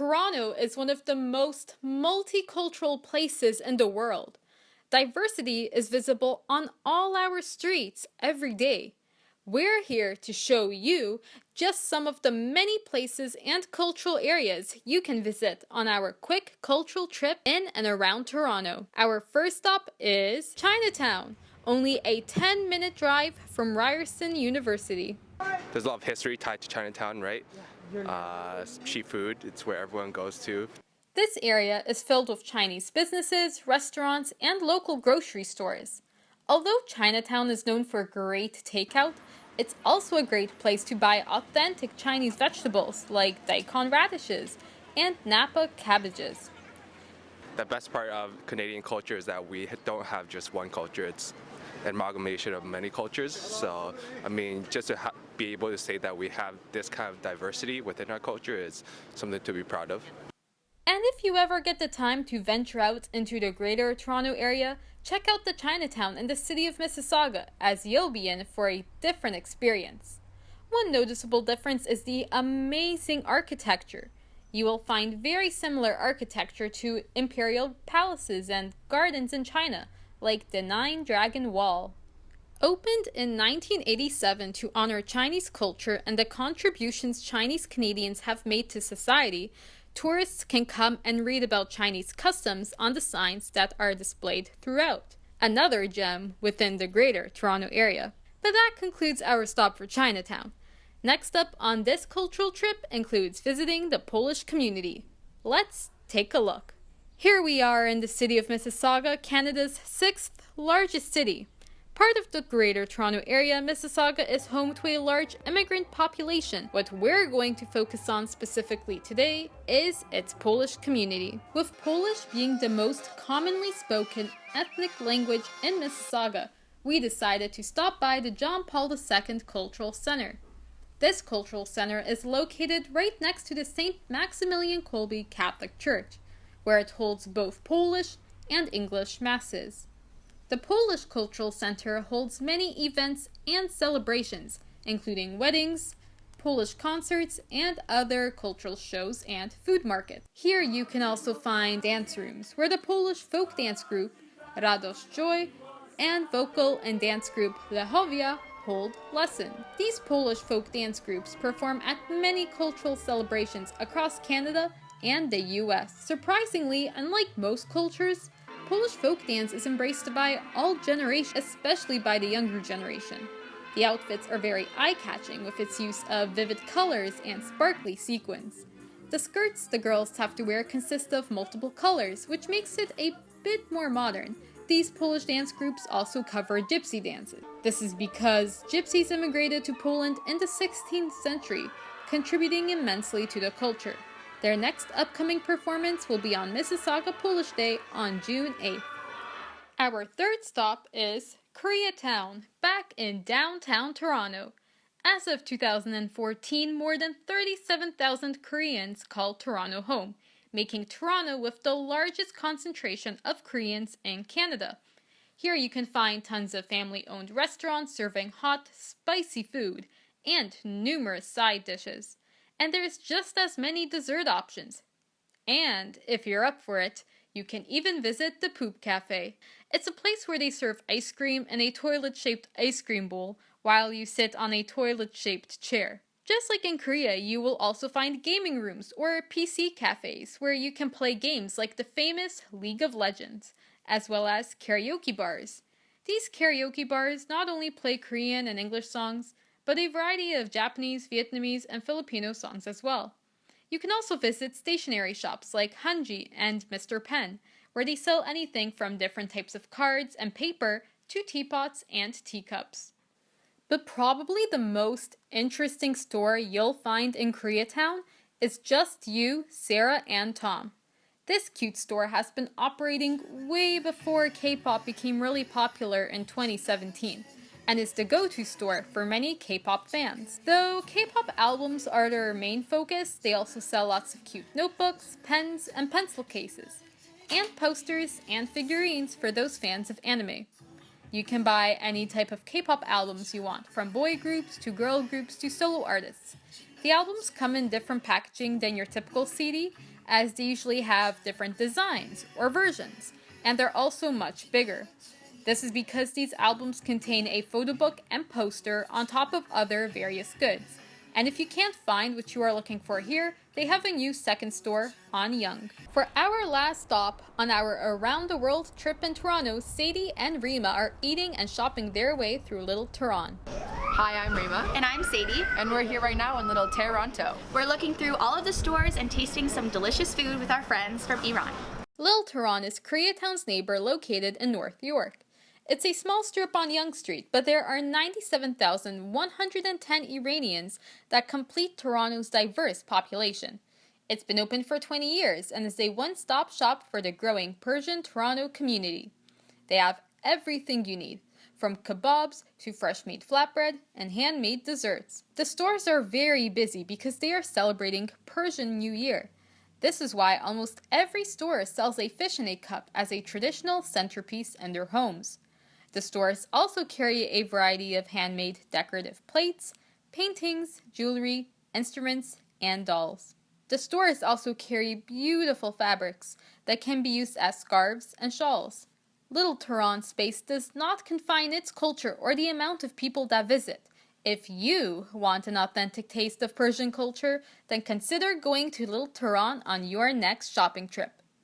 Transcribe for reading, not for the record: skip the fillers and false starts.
Toronto is one of the most multicultural places in the world. Diversity is visible on all our streets every day. We're here to show you just some of the many places and cultural areas you can visit on our quick cultural trip in and around Toronto. Our first stop is Chinatown, only a 10-minute drive from Ryerson University. There's a lot of history tied to Chinatown, right? Cheap food, it's where everyone goes to. This area is filled with Chinese businesses, restaurants, and local grocery stores. Although Chinatown is known for great takeout, it's also a great place to buy authentic Chinese vegetables like daikon radishes and Napa cabbages. The best part of Canadian culture is that we don't have just one culture, it's an amalgamation of many cultures. So, just to be able to say that we have this kind of diversity within our culture is something to be proud of. And if you ever get the time to venture out into the greater Toronto area, check out the Chinatown in the city of Mississauga, as you'll be in for a different experience. One noticeable difference is the amazing architecture. You will find very similar architecture to imperial palaces and gardens in China, like the Nine Dragon Wall. Opened in 1987 to honor Chinese culture and the contributions Chinese Canadians have made to society, tourists can come and read about Chinese customs on the signs that are displayed throughout. Another gem within the greater Toronto area. But that concludes our stop for Chinatown. Next up on this cultural trip includes visiting the Polish community. Let's take a look. Here we are in the city of Mississauga, Canada's 6th largest city. Part of the Greater Toronto Area, Mississauga is home to a large immigrant population. What we're going to focus on specifically today is its Polish community. With Polish being the most commonly spoken ethnic language in Mississauga, we decided to stop by the John Paul II Cultural Center. This cultural center is located right next to the St. Maximilian Kolbe Catholic Church, where it holds both Polish and English masses. The Polish Cultural Center holds many events and celebrations, including weddings, Polish concerts, and other cultural shows and food markets. Here you can also find dance rooms, where the Polish folk dance group Radość Joy and vocal and dance group Lechowia hold lessons. These Polish folk dance groups perform at many cultural celebrations across Canada and the US. Surprisingly, unlike most cultures, Polish folk dance is embraced by all generations, especially by the younger generation. The outfits are very eye-catching with its use of vivid colors and sparkly sequins. The skirts the girls have to wear consist of multiple colors, which makes it a bit more modern. These Polish dance groups also cover gypsy dances. This is because gypsies immigrated to Poland in the 16th century, contributing immensely to the culture. Their next upcoming performance will be on Mississauga Polish Day on June 8th. Our third stop is Koreatown, back in downtown Toronto. As of 2014, more than 37,000 Koreans call Toronto home, making Toronto with the largest concentration of Koreans in Canada. Here you can find tons of family-owned restaurants serving hot, spicy food and numerous side dishes. And there's just as many dessert options. And if you're up for it, you can even visit the Poop Cafe. It's a place where they serve ice cream in a toilet-shaped ice cream bowl while you sit on a toilet-shaped chair. Just like in Korea, you will also find gaming rooms or PC cafes where you can play games like the famous League of Legends, as well as karaoke bars. These karaoke bars not only play Korean and English songs, but a variety of Japanese, Vietnamese, and Filipino songs as well. You can also visit stationery shops like Hanji and Mr. Pen, where they sell anything from different types of cards and paper to teapots and teacups. But probably the most interesting store you'll find in Koreatown is Just You, Sarah, and Tom. This cute store has been operating way before K-pop became really popular in 2017. And is the go-to store for many K-pop fans. Though K-pop albums are their main focus, they also sell lots of cute notebooks, pens, and pencil cases, and posters and figurines for those fans of anime. You can buy any type of K-pop albums you want, from boy groups to girl groups to solo artists. The albums come in different packaging than your typical CD, as they usually have different designs or versions, and they're also much bigger. This is because these albums contain a photo book and poster on top of other various goods. And if you can't find what you are looking for here, they have a new second store on Yonge. For our last stop on our around the world trip in Toronto, Sadie and Rima are eating and shopping their way through Little Tehran. Hi, I'm Rima. And I'm Sadie. And we're here right now in Little Toronto. We're looking through all of the stores and tasting some delicious food with our friends from Iran. Little Tehran is Koreatown's neighbor located in North York. It's a small strip on Yonge Street, but there are 97,110 Iranians that complete Toronto's diverse population. It's been open for 20 years and is a one-stop shop for the growing Persian Toronto community. They have everything you need, from kebabs to fresh-made flatbread and handmade desserts. The stores are very busy because they are celebrating Persian New Year. This is why almost every store sells a fish in a cup as a traditional centerpiece in their homes. The stores also carry a variety of handmade decorative plates, paintings, jewelry, instruments, and dolls. The stores also carry beautiful fabrics that can be used as scarves and shawls. Little Tehran's space does not confine its culture or the amount of people that visit. If you want an authentic taste of Persian culture, then consider going to Little Tehran on your next shopping trip.